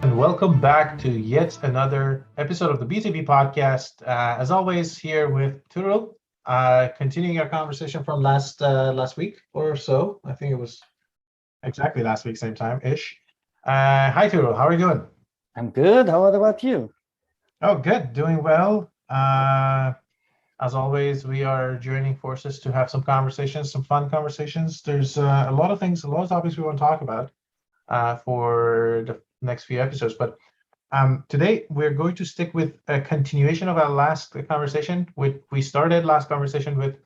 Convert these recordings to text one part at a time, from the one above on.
And welcome back to yet another episode of the BTP Podcast. As always, here with Tugrul, continuing our conversation from last week or so. I think it was exactly last week, same time ish. Hi, Tugrul. How are you doing? I'm good. How about you? Oh, good. Doing well. As always, we are joining forces to have some conversations, some fun conversations. There's a lot of things, a lot of topics we want to talk about for the next few episodes, but today, we're going to stick with a continuation of our last conversation. We started last conversation with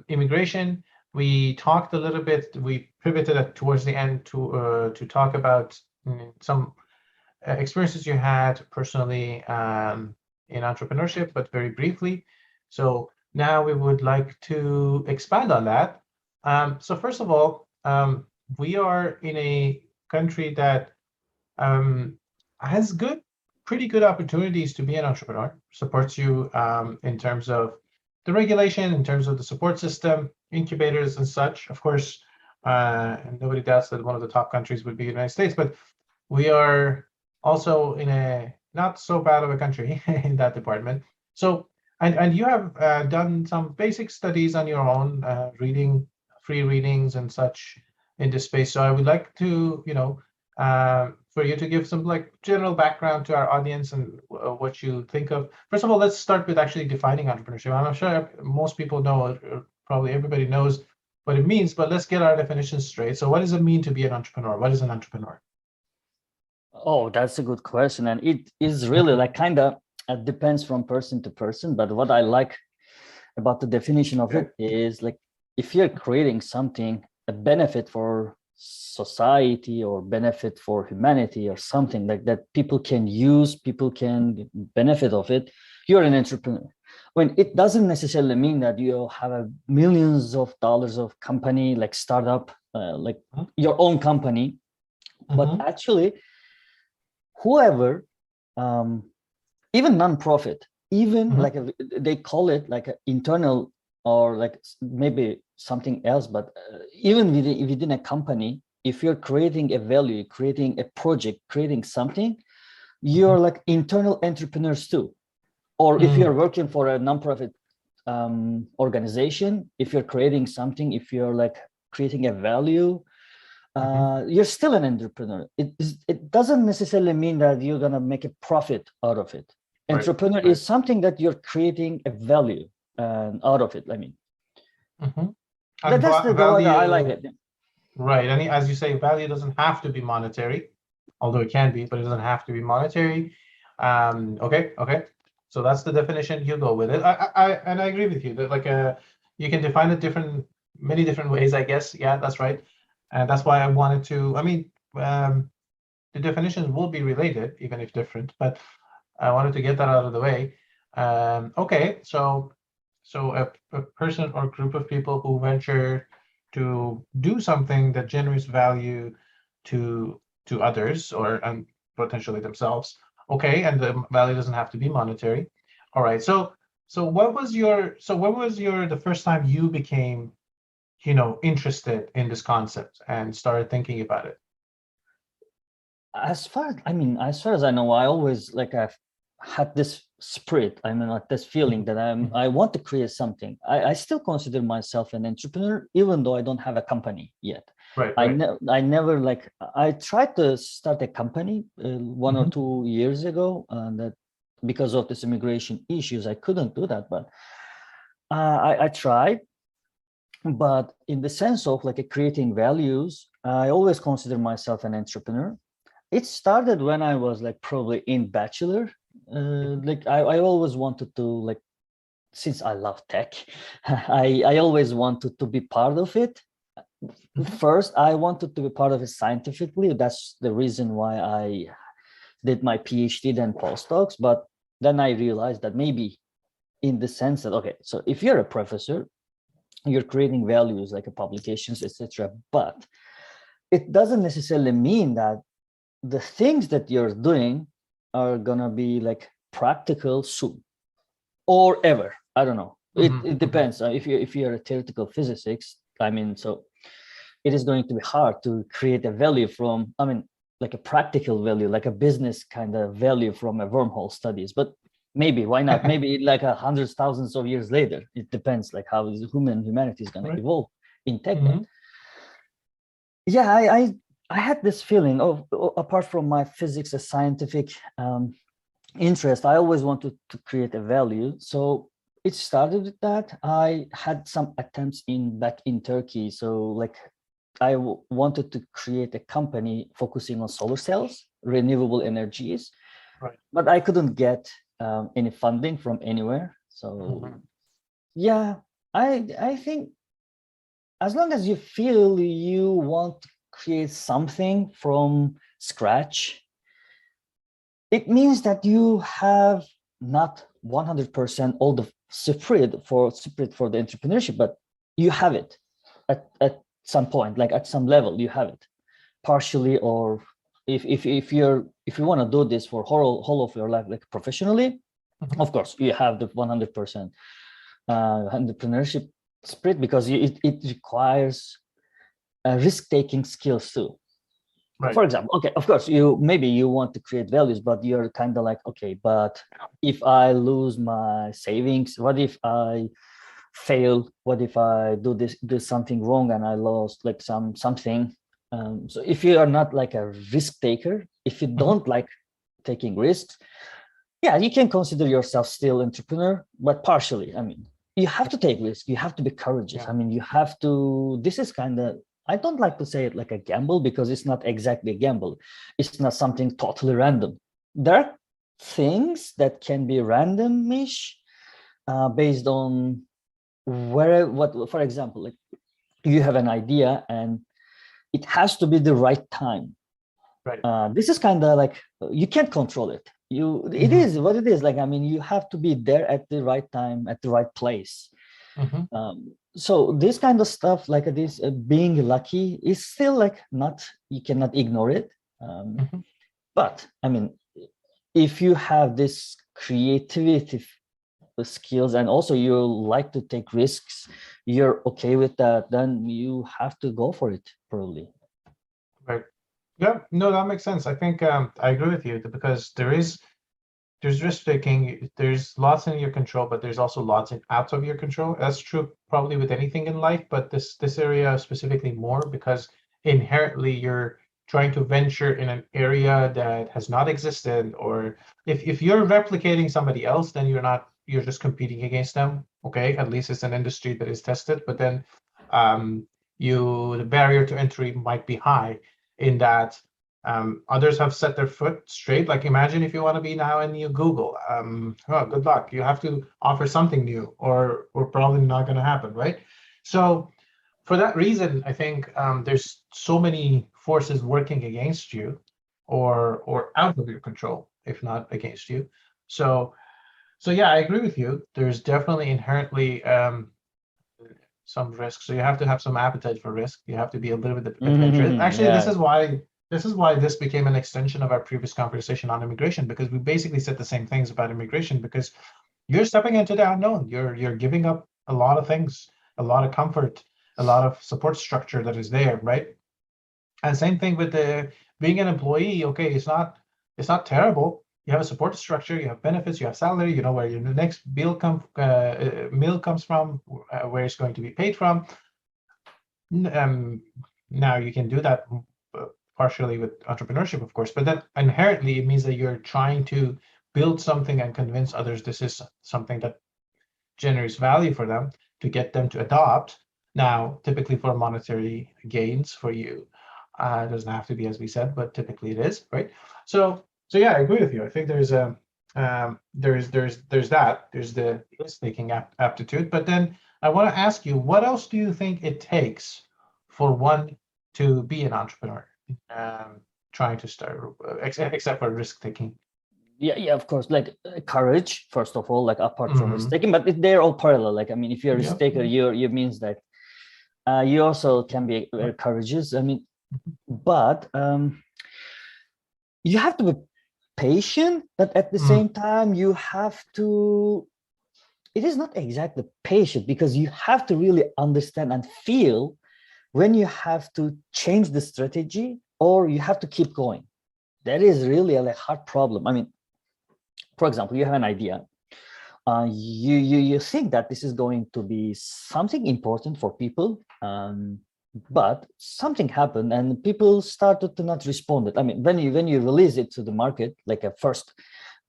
immigration. We talked a little bit. We pivoted towards the end to talk about some experiences you had personally in entrepreneurship, but very briefly. So now we would like to expand on that. So first of all, we are in a country that has pretty good opportunities to be an entrepreneur, supports you in terms of the regulation, in terms of the support system, incubators and such. Of course, and nobody doubts that one of the top countries would be the United States, but we are also in a not so bad of a country in that department. So, and you have done some basic studies on your own, reading free readings and such in this space. So I would like to, for you to give some like general background to our audience and what you think of. First of all, let's start with actually defining entrepreneurship. I'm sure most people know, or probably everybody knows what it means, but let's get our definitions straight. So what does it mean to be an entrepreneur? What is an entrepreneur? Oh, that's a good question. And it is really like kind of depends from person to person. But what I like about the definition of it is like if you're creating something, a benefit for society or benefit for humanity or something like that, people can use, people can benefit of it, you're an entrepreneur. When it doesn't necessarily mean that you have a millions of dollars of company, like startup, like your own company, but actually whoever, even nonprofit, even like they call it like an internal or like maybe something else, but even within a company, if you're creating a value, creating a project, creating something, you're like internal entrepreneurs too. Or if you're working for a nonprofit organization, if you're creating something, if you're like creating a value, you're still an entrepreneur. It doesn't necessarily mean that you're gonna make a profit out of it. Entrepreneur is something that you're creating a value out of it. I mean, that's the value, I like it. Right, and as you say, value doesn't have to be monetary, although it can be, but it doesn't have to be monetary. Okay. So that's the definition. You go with it. I agree with you that like you can define it many different ways, I guess. Yeah, that's right. And that's why I wanted to, I mean, the definitions will be related, even if different, but I wanted to get that out of the way. Okay, so a person or group of people who venture to do something that generates value to others or potentially themselves. Okay, and the value doesn't have to be monetary. All right, so when was your the first time you became interested in this concept and started thinking about it? As far as I know, I always like I've had this spirit. I mean, like this feeling that I want to create something. I still consider myself an entrepreneur, even though I don't have a company yet. Right. I never like I tried to start a company 1 or 2 years ago, and that because of this immigration issues, I couldn't do that. But I tried. But in the sense of like creating values, I always consider myself an entrepreneur. It started when I was like probably in bachelor. Like I always wanted to like, since I love tech, I always wanted to be part of it. First, I wanted to be part of it scientifically. That's the reason why I did my PhD and postdocs. But then I realized that maybe in the sense that, okay, so if you're a professor, you're creating values like publications, etc. But it doesn't necessarily mean that the things that you're doing are gonna be like practical soon or ever. I don't know. It depends. If you're a theoretical physicist, I mean, so it is going to be hard to create a value from. I mean, like a practical value, like a business kind of value from a wormhole studies, but maybe, why not? Maybe like hundreds, thousands of years later. It depends like how is humanity is going to evolve in tech. Yeah, I had this feeling of, apart from my physics, a scientific interest, I always wanted to create a value. So it started with that. I had some attempts back in Turkey. So like I wanted to create a company focusing on solar cells, renewable energies, but I couldn't get any funding from anywhere. So yeah, I think as long as you feel you want to create something from scratch, it means that you have not 100% all the spirit for the entrepreneurship, but you have it at some point, like at some level, you have it partially, or if you want to do this for whole of your life, like professionally, of course you have the 100% entrepreneurship spirit, because it requires risk-taking skills too. For example, okay, of course, maybe you want to create values, but you're kind of like, okay, but if I lose my savings, what if I fail? What if I do something wrong and I lost like something? So if you are not like a risk taker, if you don't like taking risks, yeah, you can consider yourself still entrepreneur, but partially. I mean, you have to take risks. You have to be courageous. I mean, you have to. This is kind of, I don't like to say it like a gamble, because it's not exactly a gamble. It's not something totally random. There are things that can be randomish based on for example, like you have an idea and it has to be the right time. This is kind of like, you can't control it. It is what it is. Like, I mean, you have to be there at the right time, at the right place. So this kind of stuff, like this being lucky, is still like you cannot ignore it. But I mean, if you have this creativity skills and also you like to take risks, you're okay with that, then you have to go for it, probably. Yeah, no, that makes sense. I think I agree with you, because there's risk taking. There's lots in your control, but there's also lots out of your control. That's true probably with anything in life, but this area specifically more, because inherently you're trying to venture in an area that has not existed, or if you're replicating somebody else, then you're just competing against them. Okay, at least it's an industry that is tested, but then the barrier to entry might be high, in that others have set their foot straight. Like, imagine if you want to be now a new Google. Good luck. You have to offer something new, or probably not going to happen, right? So for that reason, I think there's so many forces working against you, or out of your control, if not against you. So yeah, I agree with you. There's definitely inherently some risk. So you have to have some appetite for risk. You have to be a little bit adventurous. Actually, this is why this became an extension of our previous conversation on immigration, because we basically said the same things about immigration, because you're stepping into the unknown. You're giving up a lot of things, a lot of comfort, a lot of support structure that is there, right? And same thing with being an employee. Okay, it's not terrible. You have a support structure, you have benefits, you have salary, you know where your next meal comes from, where it's going to be paid from. Now you can do that partially with entrepreneurship, of course, but then inherently it means that you're trying to build something and convince others this is something that generates value for them, to get them to adopt. Now, typically for monetary gains for you. It doesn't have to be, as we said, but typically it is, right? So yeah, I agree with you. I think there's that. There's the risk-taking aptitude. But then I want to ask you, what else do you think it takes for one to be an entrepreneur, trying to start, except for risk-taking? Yeah, of course. Like courage, first of all, like apart from risk-taking, but they're all parallel. Like, I mean, if you're a risk-taker, you means that you also can be very courageous. I mean, but you have to be patient, but at the same time you have to, it is not exactly patient, because you have to really understand and feel when you have to change the strategy or you have to keep going. That is really a hard problem. I mean, for example, you have an idea. You think that this is going to be something important for people, but something happened and people started to not respond. I mean, when you release it to the market, like a first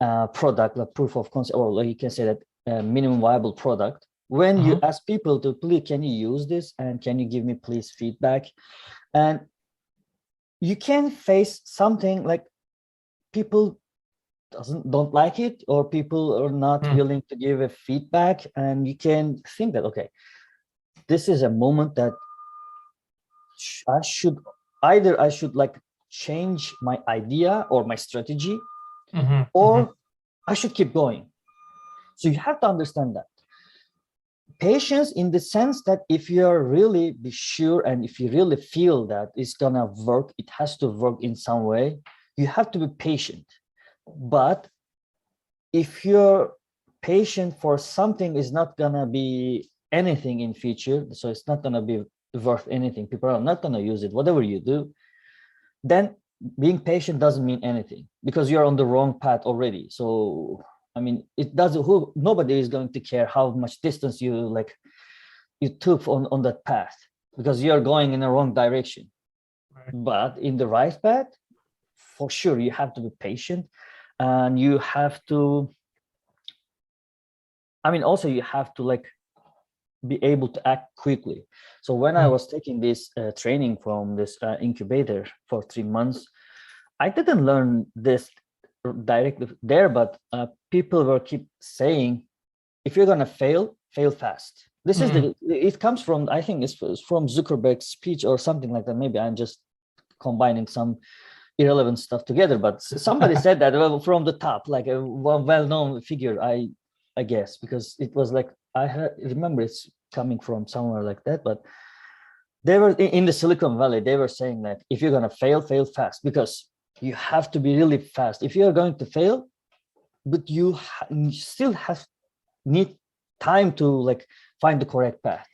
product, like proof of concept, or like you can say that minimum viable product, when you ask people to, please, can you use this and can you give me please feedback, and you can face something like people don't like it, or people are not willing to give a feedback, and you can think that, okay, this is a moment that I should like change my idea or my strategy, or I should keep going. So you have to understand that patience, in the sense that if you're really be sure and if you really feel that it's gonna work, it has to work in some way, you have to be patient. But if you're patient for something is not gonna be anything in future, so it's not gonna be worth anything, people are not gonna use it, whatever you do, then being patient doesn't mean anything, because you're on the wrong path already. So I mean, it doesn't, nobody is going to care how much distance you took on that path, because you're going in the wrong direction. Right. But in the right path, for sure, you have to be patient, and you have to, I mean, also you have to like be able to act quickly. So when I was taking this training from this incubator for 3 months, I didn't learn this directly there, but people were keep saying, if you're gonna fail fast. This is it comes from, I think it's from Zuckerberg's speech or something like that. Maybe I'm just combining some irrelevant stuff together, but somebody said that from the top, like a well-known figure, I guess, because it was like, I remember it's coming from somewhere like that, but they were in the Silicon Valley, they were saying that if you're gonna fail fast, because you have to be really fast. If you are going to fail, but you still need time to like find the correct path.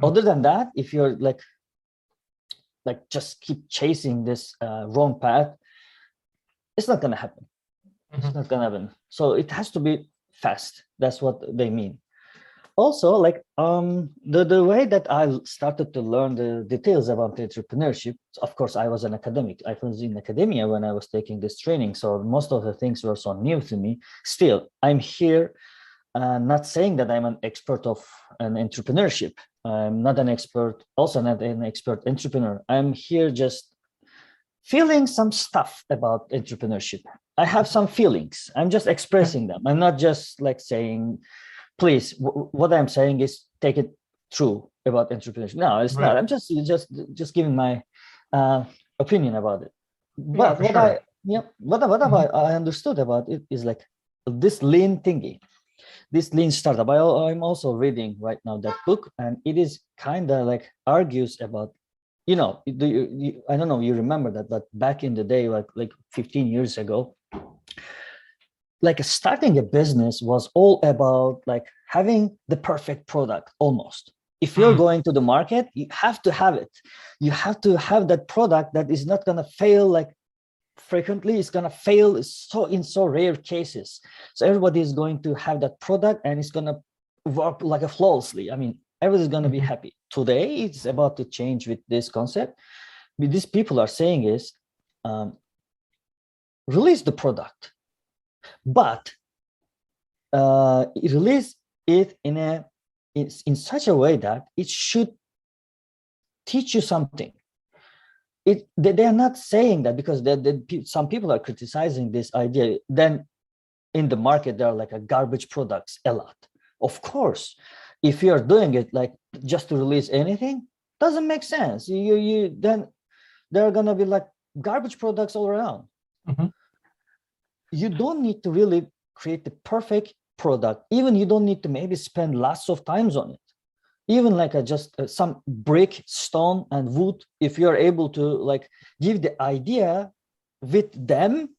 Other than that, if you're like just keep chasing this wrong path, it's not gonna happen. It's not gonna happen. So it has to be fast. That's what they mean. Also, like the way that I started to learn the details about entrepreneurship, of course, I was an academic. I was in academia when I was taking this training, so most of the things were so new to me. Still, I'm here, not saying that I'm an expert of an entrepreneurship. I'm not an expert, also not an expert entrepreneur. I'm here just feeling some stuff about entrepreneurship. I have some feelings. I'm just expressing them. I'm not just like saying, please, what I'm saying is take it true about entrepreneurship. No, it's not. I'm just giving my opinion about it. But what I understood about it is like this lean thingy, this lean startup. I'm also reading right now that book, and it is kind of like argues about, I don't know if you remember that, but back in the day, like 15 years ago, like starting a business was all about like having the perfect product almost. If you're going to the market, you have to have it. You have to have that product that is not going to fail like frequently. It's going to fail in so rare cases. So everybody is going to have that product and it's going to work like a flawlessly. I mean, everybody's going to be happy. Today, it's about to change with this concept. What these people are saying is release the product, but release it in such a way that it should teach you something. They are not saying that because some people are criticizing this idea. Then in the market, there are like a garbage products a lot. Of course, if you're doing it like just to release anything, doesn't make sense. You then there are gonna be like garbage products all around. You don't need to really create the perfect product. Even you don't need to maybe spend lots of times on it. Even like just some brick, stone, and wood, if you're able to like give the idea with them,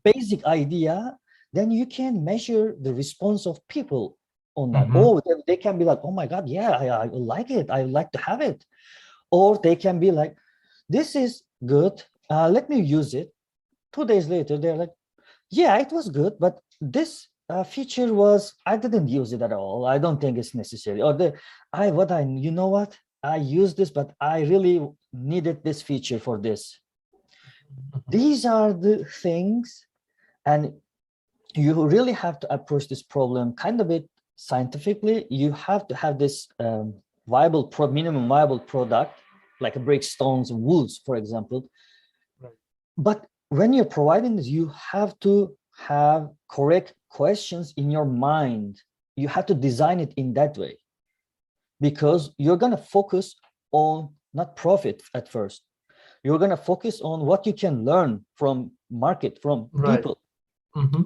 basic idea, then you can measure the response of people on that. Oh, they can be like, oh my God, yeah, I like it. I like to have it. Or they can be like, this is good. Let me use it. 2 days later, they're like, yeah, it was good, but this feature I didn't use it at all. I don't think it's necessary. Or you know what? I used this, but I really needed this feature for this. These are the things, and you really have to approach this problem kind of it scientifically. You have to have this minimum viable product, like a brick, stones, woods, for example. Right. But when you're providing this, you have to have correct questions in your mind. You have to design it in that way, because you're going to focus on not profit at first. You're going to focus on what you can learn from market, from people,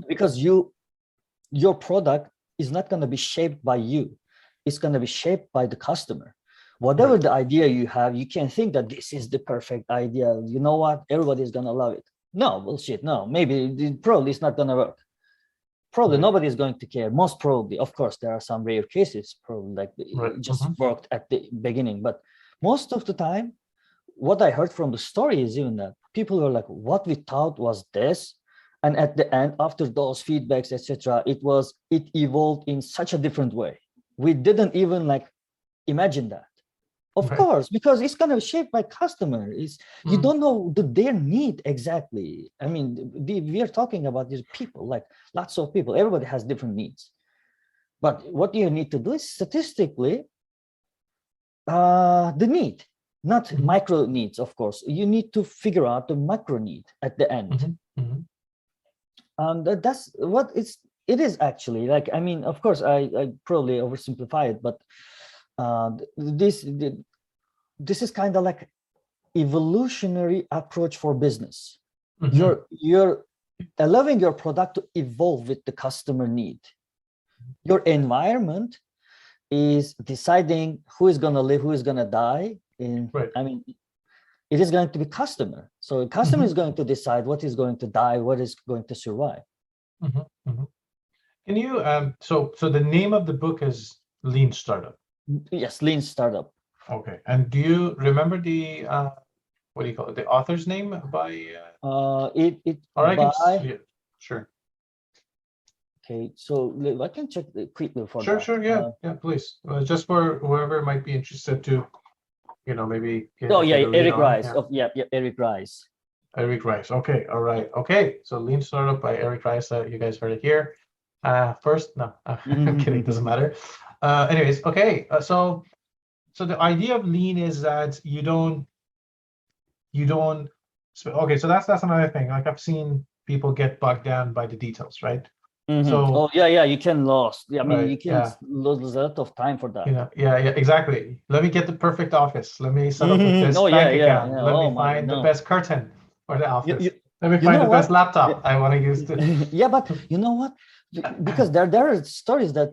because your product is not going to be shaped by you. It's going to be shaped by the customer. Whatever the idea you have, you can think that this is the perfect idea. You know what? Everybody is going to love it. No, bullshit. No, probably it's not going to work. Probably nobody is going to care. Most probably, of course, there are some rare cases, probably like it just worked at the beginning. But most of the time, what I heard from the story is even that people were like, what we thought was this. And at the end, after those feedbacks, etc., it evolved in such a different way. We didn't even imagine that. Of course, because it's kind of shaped by customer. You don't know their need exactly. I mean, we are talking about these people, like lots of people. Everybody has different needs. But what you need to do is statistically the need, not micro needs, of course. You need to figure out the macro need at the end. That's what it is actually. I mean, of course, I probably oversimplify it, but this is kind of like evolutionary approach for business. You're allowing your product to evolve with the customer need. Your environment is deciding who is going to live, who is going to die. I mean, it is going to be customer. So customer is going to decide what is going to die, what is going to survive. Can you so the name of the book is Lean Startup? Yes, Lean Startup. Okay. And do you remember the what do you call it? The author's name by sure. Okay, so I can check quickly for sure, that. Sure, yeah, please. Just for whoever might be interested to, maybe. Eric Rice. Eric Rice. Eric Rice. Okay, all right. Okay, so Lean Startup by Eric Rice. You guys heard it here. First, no, I'm kidding. Doesn't matter. Anyways, okay. So the idea of lean is that you don't. Okay, so that's another thing. Like I've seen people get bogged down by the details, right? So you can lose. I mean, you can lose a lot of time for that. Exactly. Let me get the perfect office. Let me set up with this bank account. Let me find the best curtain for the office. Let me find the best laptop I want to use. Yeah, but you know what? Because there are stories that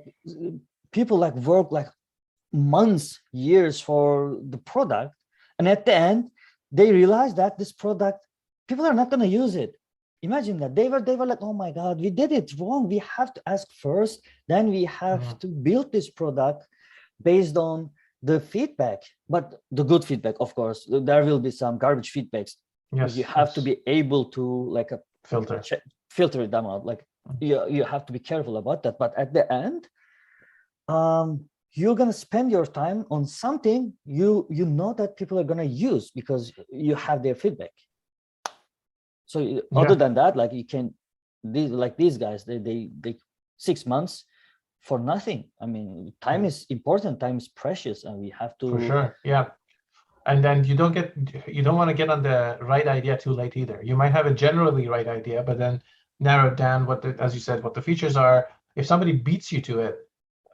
people work months, years for the product, and at the end they realize that this product people are not going to use it. Imagine that they were like, oh my God, we did it wrong. We have to ask first, then we have to build this product based on the feedback, but the good feedback, of course. There will be some garbage feedbacks. Yes, you have to be able to filter them out. You have to be careful about that. But at the end, you're going to spend your time on something you know that people are going to use because you have their feedback. So other than that, these guys, they 6 months for nothing. I mean, time is important, time is precious, and we have to. For sure, yeah. And then you don't want to get on the right idea too late either. You might have a generally right idea, but then narrow down as you said, what the features are. If somebody beats you to it,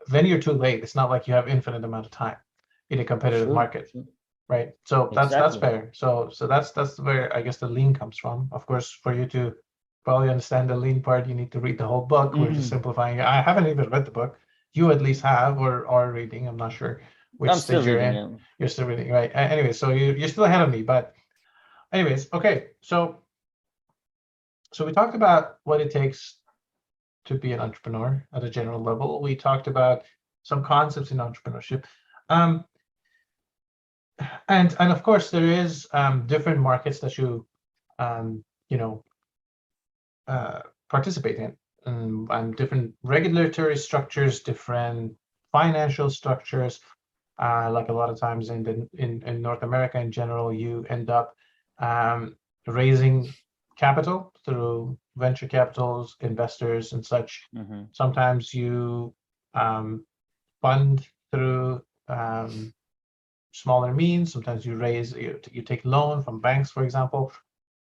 then you're too late. It's not like you have infinite amount of time in a competitive market. Right. So that's fair. So that's where I guess the lean comes from. Of course, for you to probably understand the lean part, you need to read the whole book. We're just simplifying it. I haven't even read the book. You at least have or are reading. I'm not sure which stage you're in. Yeah. You're still reading, right? Anyway, so you're still ahead of me. But anyways, okay. So we talked about what it takes to be an entrepreneur at a general level. We talked about some concepts in entrepreneurship. and of course there is different markets that you you know participate in, and different regulatory structures, different financial structures. Like a lot of times in North America in general, you end up raising capital through venture capitals, investors, and such. Sometimes you fund through smaller means. Sometimes you take loan from banks, for example.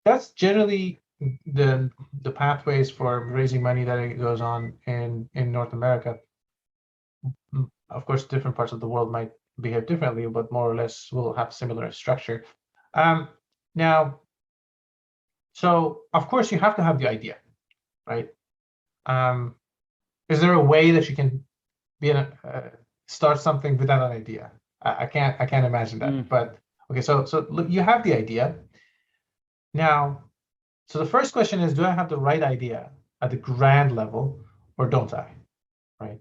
That's generally the pathways for raising money that it goes on in North America. Of course, different parts of the world might behave differently, but more or less will have similar structure. Now, so of course you have to have the idea, right? Is there a way that you can start something without an idea? I can't imagine that. But okay, so look, you have the idea. Now, so the first question is, do I have the right idea at the grand level, or don't I? Right?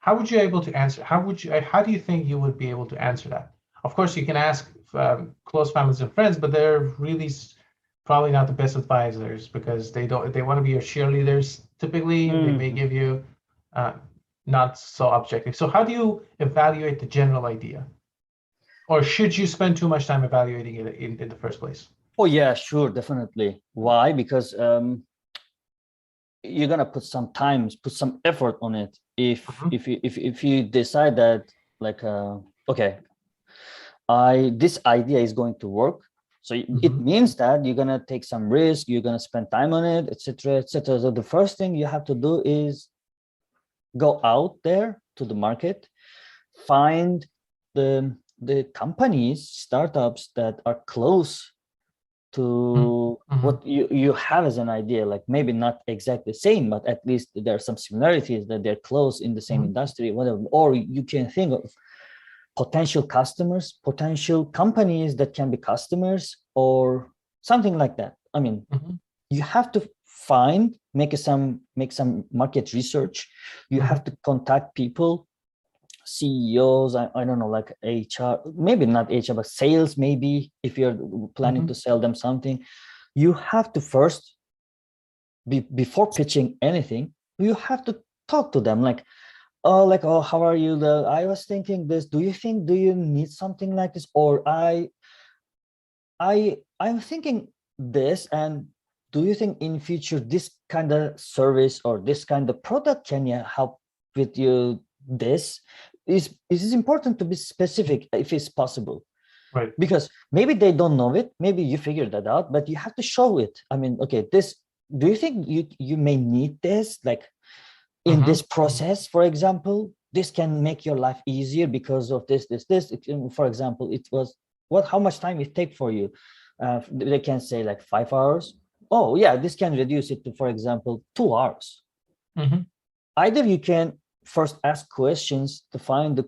How would you able to answer? How do you think you would be able to answer that? Of course, you can ask close families and friends, but they're really probably not the best advisors, because they want to be your cheerleaders. Typically, they may give you not so objective. So how do you evaluate the general idea? Or should you spend too much time evaluating it in the first place? Oh yeah, sure, definitely. Why? Because you're gonna put some time, put some effort on it. If you decide that, like, okay, this idea is going to work, so it means that you're gonna take some risk, you're gonna spend time on it, etc., etc. So the first thing you have to do is go out there to the market, find the companies, startups that are close to what you have as an idea, like maybe not exactly the same, but at least there are some similarities, that they're close in the same industry, whatever. Or you can think of potential customers, potential companies that can be customers, or something like that. I mean, you have to make some market research. You have to contact people, CEOs, I don't know, like HR, maybe not HR, but sales, maybe, if you're planning to sell them something. You have to first, before pitching anything, you have to talk to them, like, oh, how are you? I was thinking this. Do you need something like this? Or I'm thinking this, and do you think in future this kind of service or this kind of product can help with you? This is important to be specific if it's possible, right? Because maybe they don't know it, maybe you figured that out, but you have to show it. I mean, okay, this, do you think you may need this, like, in this process, for example, this can make your life easier because of this. For example, it was how much time it take for you? They can say like 5 hours. Oh yeah, this can reduce it to, for example, 2 hours. Either you can first ask questions to find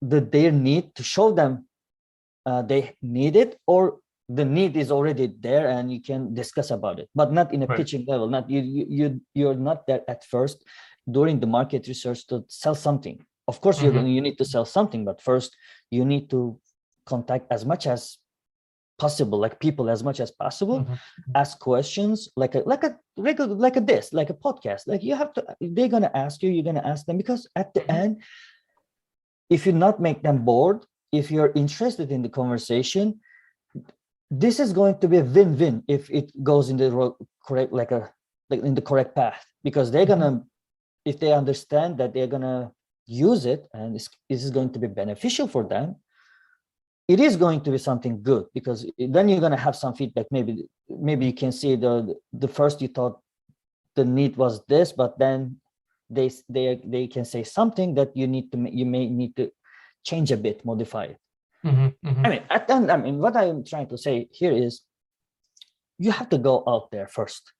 their need, to show them they need it, or the need is already there and you can discuss about it, but not in a pitching level. Not you're not there at first during the market research to sell something. Of course, you need to sell something, but first you need to contact as much as possible, like people as much as possible, ask questions, like a regular, like a podcast. Like, you have to, they're gonna ask you, you're gonna ask them, because at the end, if you not make them bored, if you're interested in the conversation, this is going to be a win-win if it goes in the correct, like in the correct path, because they're gonna, if they understand that they're gonna use it and this is going to be beneficial for them, it is going to be something good, because then you're gonna have some feedback. Maybe you can see the first you thought the need was this, but then they can say something that you may need to change a bit, modify it. I mean, what I'm trying to say here is, you have to go out there first.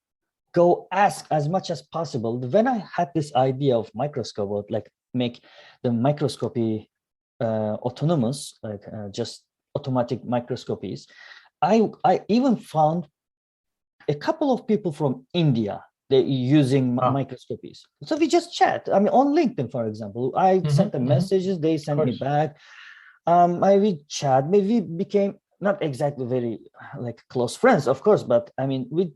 Go ask as much as possible. When I had this idea of microscope, like make the microscopy autonomous, like just automatic microscopies, I even found a couple of people from India, they're using microscopies. So we just chat. I mean, on LinkedIn, for example, I sent them messages, they sent me back. We chat. Maybe we became not exactly very like close friends, of course, but I mean, we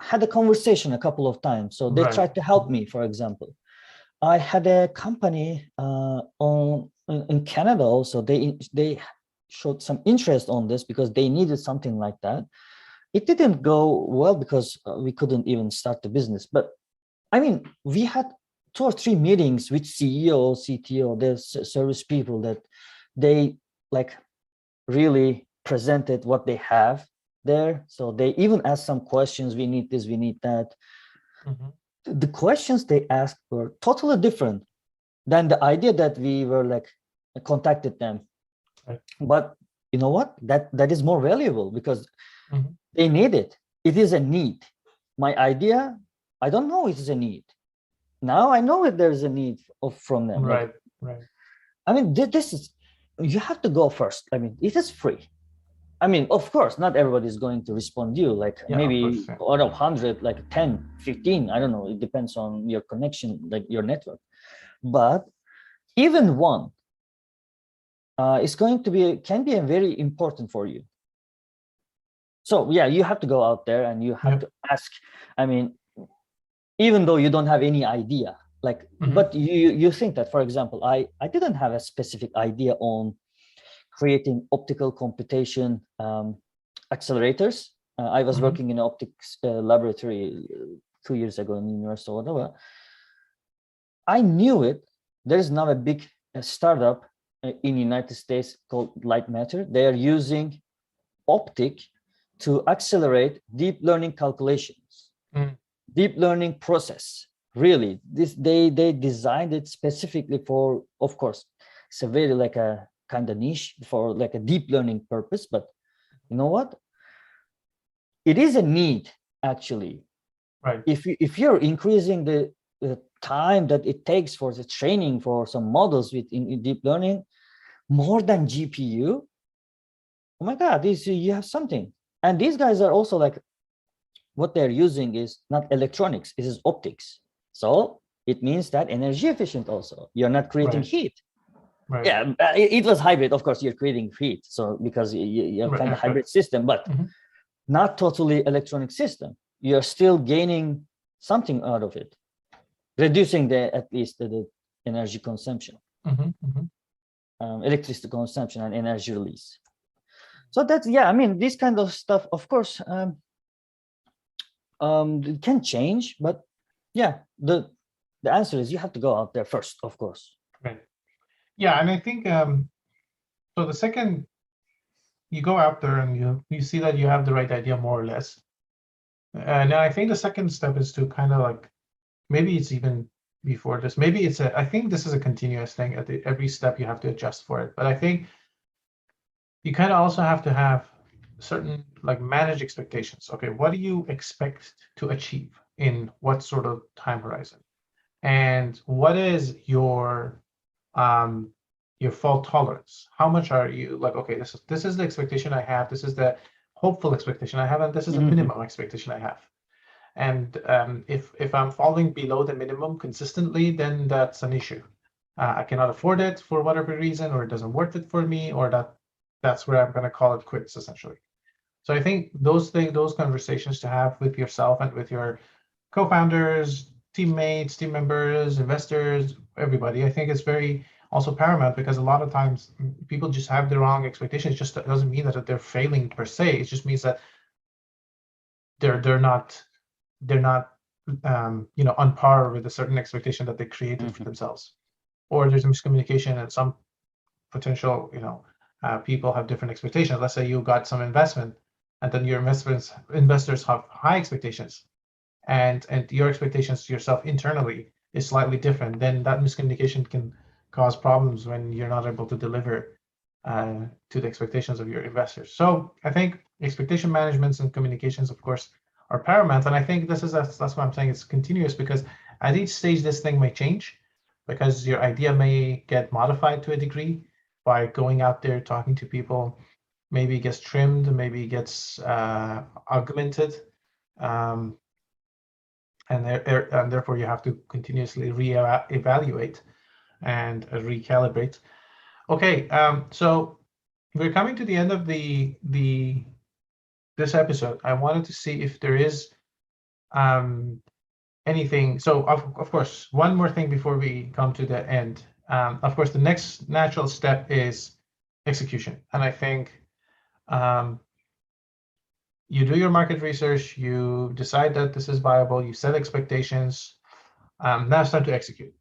had a conversation a couple of times. So they Right. tried to help me, for example. I had a company in Canada also. They showed some interest on this because they needed something like that. It didn't go well because we couldn't even start the business. But I mean, we had 2 or 3 meetings with CEO, CTO, the service people that they like really presented what they have there. So they even asked some questions. We need this, we need that. The questions they asked were totally different than the idea that we were like contacted them. Right. But you know what? That is more valuable because they need it. It is a need. My idea, I don't know it is a need. Now I know that there's a need from them. Right. Like, Right. I mean, this is, you have to go first. I mean, it is free. I mean, of course, not everybody is going to respond to you. Like Yeah, maybe of course, out of 100, like 10, 15, I don't know. It depends on your connection, like your network. But even one is going to be, can be very important for you. So yeah, you have to go out there and you have to ask. I mean, even though you don't have any idea, like, but you think that, for example, I didn't have a specific idea on creating optical computation accelerators. I was working in an optics laboratory 2 years ago in university or whatever. I knew it. There is now a big startup in United States called Light Matter. They are using optic to accelerate deep learning calculations, deep learning process. Really, this they designed it specifically for, of course, it's a very like a kind of niche for like a deep learning purpose. But you know what? It is a need actually. Right. If you're increasing the time that it takes for the training for some models in deep learning more than GPU, oh my God, you have something. And these guys are also like, what they're using is not electronics, it is optics. So it means that energy efficient also. You're not creating heat. Right. Yeah, it was hybrid. Of course, you're creating heat. So because you're kind of hybrid system, but not totally electronic system. You're still gaining something out of it, reducing at least the energy consumption, electricity consumption and energy release. So that's, yeah, I mean, this kind of stuff, of course, it can change, but yeah, the answer is you have to go out there first, of course. Right. Yeah, and I think so. The second you go out there and you see that you have the right idea more or less, and I think the second step is to kind of like, maybe it's even before this. Maybe it's I think this is a continuous thing. At every step you have to adjust for it. But I think you kind of also have to have certain like manage expectations. Okay, what do you expect to achieve in what sort of time horizon, and what is your fault tolerance? How much are you like, okay, this is the expectation I have, this is the hopeful expectation I have, and this is the minimum expectation I have. And if I'm falling below the minimum consistently, then that's an issue. I cannot afford it for whatever reason, or it doesn't worth it for me, or that's where I'm going to call it quits, essentially. So I think those conversations to have with yourself and with your co-founders, teammates, team members, investors, everybody, I think it's very also paramount, because a lot of times people just have the wrong expectations. It just doesn't mean that they're failing per se. It just means that they're not on par with a certain expectation that they created for themselves, or there's a miscommunication, and some potential people have different expectations. Let's say you got some investment, and then your investors have high expectations, and your expectations to yourself internally is slightly different. Then that miscommunication can cause problems when you're not able to deliver to the expectations of your investors. So I think expectation management and communications, of course, are paramount. And I think that's what I'm saying. It's continuous, because at each stage this thing may change, because your idea may get modified to a degree by going out there, talking to people. Maybe it gets trimmed, maybe it gets augmented, and therefore you have to continuously evaluate and recalibrate. Okay, so we're coming to the end of this episode. I wanted to see if there is anything. So of course, one more thing before we come to the end. Of course, the next natural step is execution, and I think you do your market research, you decide that this is viable, you set expectations. Now it's time to execute.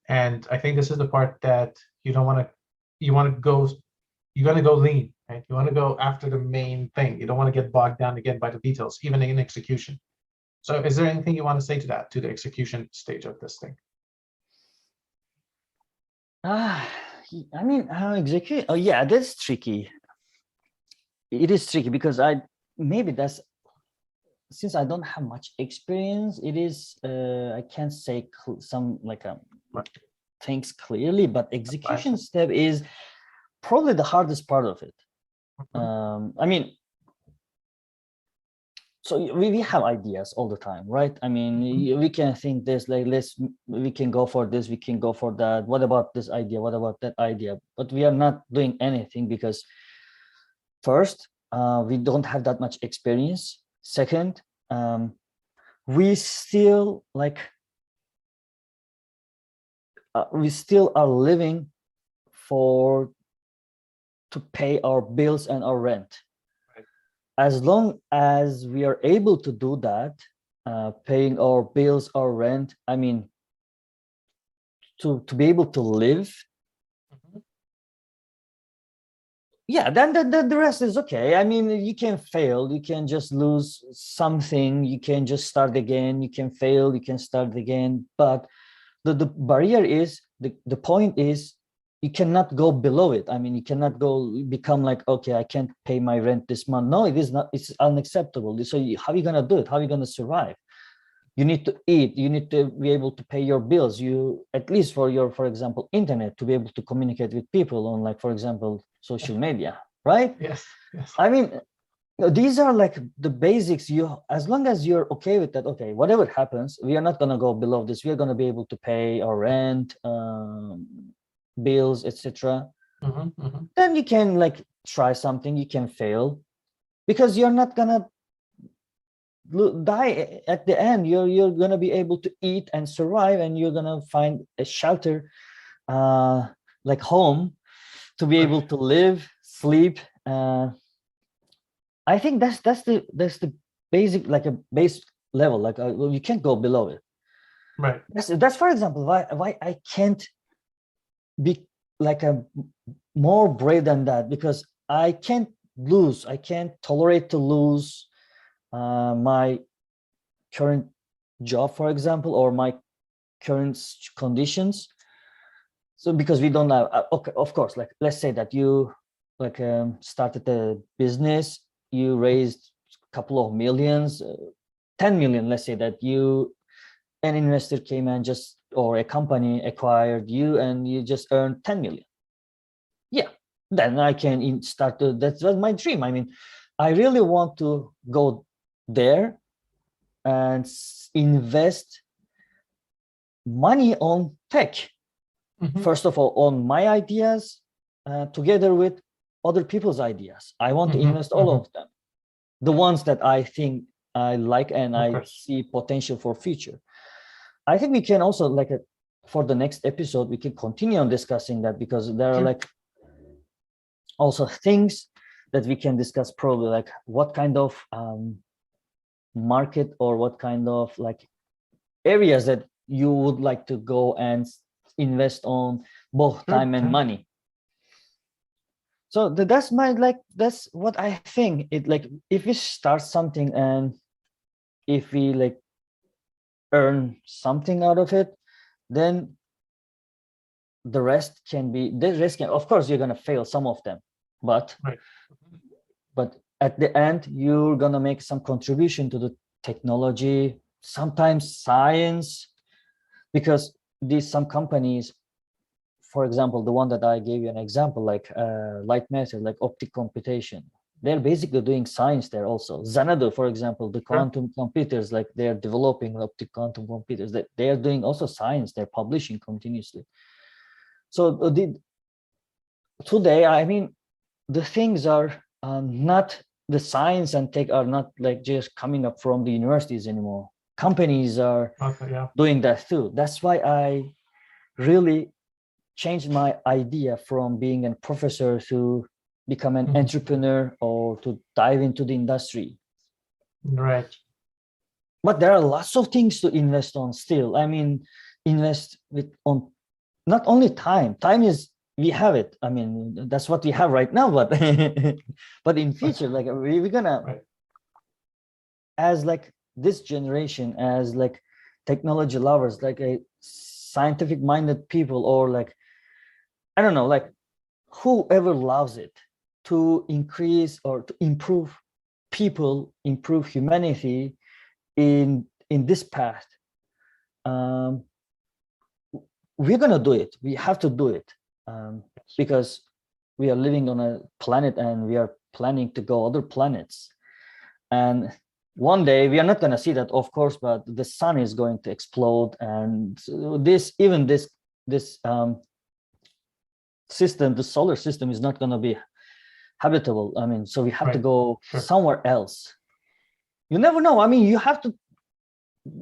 And I think this is the part that you don't want to. You want to go. You're going to go lean, right? You want to go after the main thing. You don't want to get bogged down again by the details, even in execution. So is there anything you want to say to that, to the execution stage of this thing? I mean, how execute? Oh, yeah, that's tricky. It is tricky because maybe that's, since I don't have much experience, it is, I can't say some like things clearly, but execution step is probably the hardest part of it. I mean, so we have ideas all the time, right? I mean, we can think this, like, we can go for this, we can go for that. What about this idea? What about that idea? But we are not doing anything because first, we don't have that much experience. Second, we still are living to pay our bills and our rent. Right. As long as we are able to do that, paying our bills, our rent, I mean, to be able to live, yeah, then the rest is okay. I mean, you can fail, you can just lose something, you can just start again, you can fail, you can start again. But the barrier is, the point is, you cannot go below it. I mean, you cannot become like, okay, I can't pay my rent this month. No, it is not, it's unacceptable. So how are you going to do it? How are you going to survive? You need to eat, you need to be able to pay your bills, you, at least for example, internet, to be able to communicate with people on, like, for example, social media, right? Yes. I mean, these are like the basics. As long as you're okay with that, okay, whatever happens, we are not going to go below this. We are going to be able to pay our rent, bills, etc. Then you can like try something, you can fail, because you're not gonna die at the end. You're gonna be able to eat and survive, and you're gonna find a shelter, like home, to be able to live, sleep. I think that's the basic, like a base level. Like you can't go below it. Right. That's for example why I can't be like a more brave than that, because I can't tolerate to lose my current job, for example, or my current conditions. So because we don't have, okay, of course, like let's say that you like started a business, you raised a couple of millions, 10 million, let's say that an investor came and or a company acquired you and you just earned 10 million. Yeah, then I can start to, that's my dream. I mean, I really want to go there and invest money on tech. First of all, on my ideas, together with other people's ideas. I want to invest all of them, the ones that I think I like and I see potential for future. I think we can also, like, for the next episode, we can continue on discussing that, because there are like also things that we can discuss, probably like what kind of market or what kind of like areas that you would like to go and invest on, both time and money. So that's what I think. It, like, if we start something and if we like earn something out of it, then the rest can, of course you're going to fail some of them, but at the end you're going to make some contribution to the technology, sometimes science, because some companies, for example, the one that I gave you an example, like light matter, like optic computation, they're basically doing science there also. Xanadu, for example, the quantum computers, like they're developing optic quantum computers, that they are doing also science, they're publishing continuously. So today, I mean, the things are not, the science and tech are not like just coming up from the universities anymore. Companies are doing that too. That's why I really changed my idea from being a professor to become an entrepreneur or to dive into the industry. Right. But there are lots of things to invest on still. I mean, invest on not only time. Time is, we have it. I mean, that's what we have right now. But but in future, like we're gonna, as like this generation, as like technology lovers, like a scientific minded people, or like, I don't know, like whoever loves it, to increase or to improve people, improve humanity in this path. We're gonna do it. We have to do it, because we are living on a planet and we are planning to go other planets. And one day we are not gonna see that, of course, but the sun is going to explode, and this system, the solar system, is not gonna be habitable. I mean, so we have to go somewhere else. You never know. I mean, you have to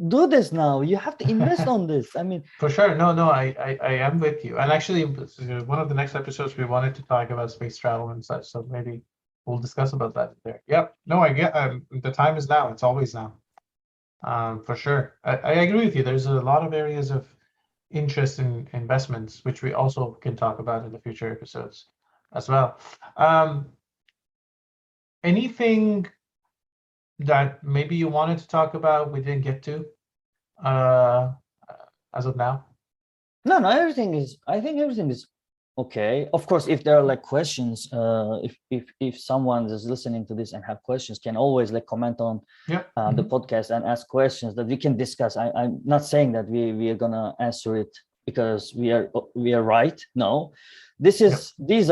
do this now. You have to invest on this. I mean, for sure. No, I am with you. And actually, one of the next episodes we wanted to talk about space travel and such. So maybe we'll discuss about that there. Yep. No, I get. The time is now. It's always now. For sure. I agree with you. There's a lot of areas of interest in investments, which we also can talk about in the future episodes as well. Anything that maybe you wanted to talk about we didn't get to as of now? No, I think everything is okay. Of course, if there are like questions, if someone is listening to this and have questions, can always like comment on the podcast and ask questions that we can discuss. I'm not saying that we are gonna answer it because we are right. No, these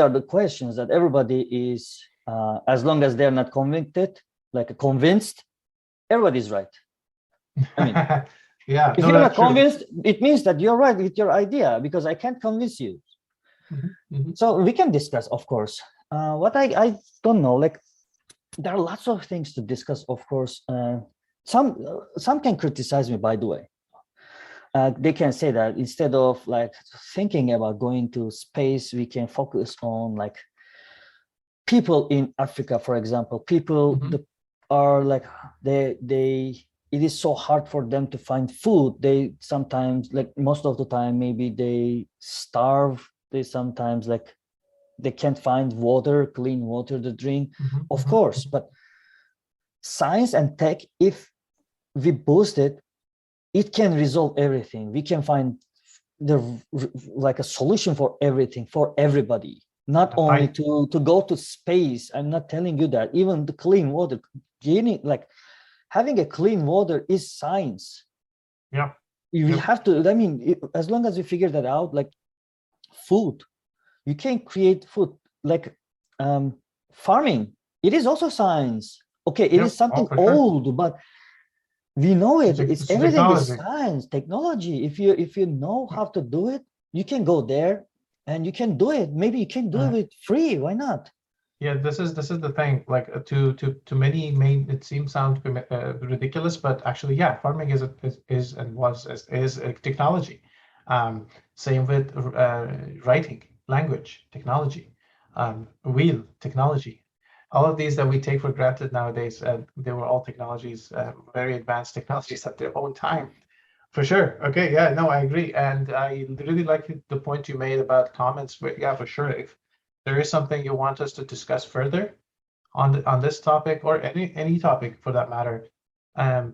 are the questions that everybody is, as long as they're not convinced, everybody's right. I mean, if you're not convinced, it means that you're right with your idea, because I can't convince you. So we can discuss, of course. What I don't know, like there are lots of things to discuss, of course. Some can criticize me, by the way. They can say that instead of like thinking about going to space, we can focus on like people in Africa, for example. People that are like, it is so hard for them to find food. They sometimes, like most of the time, maybe they starve. They sometimes like they can't find water, clean water to drink. Of course, but science and tech, if we boost it, it can resolve everything. We can find like a solution for everything, for everybody. Not only to go to space. I'm not telling you that. Even the clean water, having a clean water is science. Yeah. We have to, I mean, as long as we figure that out, like food, you can create food, like farming. It is also science. Okay, it is something old, but we know it. It's everything is science, technology. If you know how to do it, you can go there and you can do it. Maybe you can do it free. Why not? Yeah, this is the thing. Like to many, it seems sound ridiculous, but actually, yeah, farming is a technology. Same with writing, language, technology, wheel technology. All of these that we take for granted nowadays, they were all technologies, very advanced technologies at their own time. For sure. Okay. Yeah. No, I agree, and I really like the point you made about comments. But yeah, for sure, if there is something you want us to discuss further on this topic or any topic for that matter,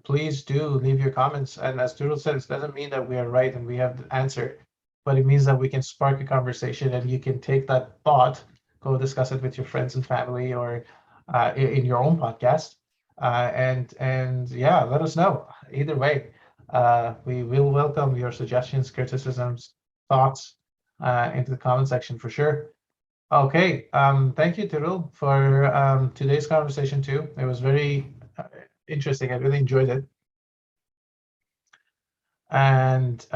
please do leave your comments. And as Tugrul said, it doesn't mean that we are right and we have the answer, but it means that we can spark a conversation and you can take that thought, go discuss it with your friends and family, or in your own podcast, and yeah, let us know. Either way, we will welcome your suggestions, criticisms, thoughts into the comment section for sure. Okay, thank you, Tugrul, for today's conversation too. It was very interesting. I really enjoyed it. And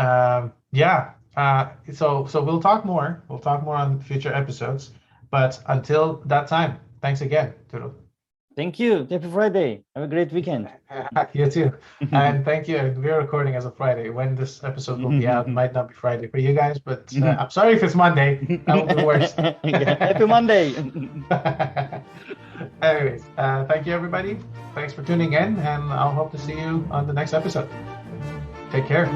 yeah, So we'll talk more. We'll talk more on future episodes. But until that time, thanks again, Tugrul. Thank you. Happy Friday. Have a great weekend. You too. And thank you. We're recording as of Friday. When this episode will be out, might not be Friday for you guys, but I'm sorry if it's Monday. That would be worse. Happy Monday. Anyways, thank you, everybody. Thanks for tuning in, and I'll hope to see you on the next episode. Take care.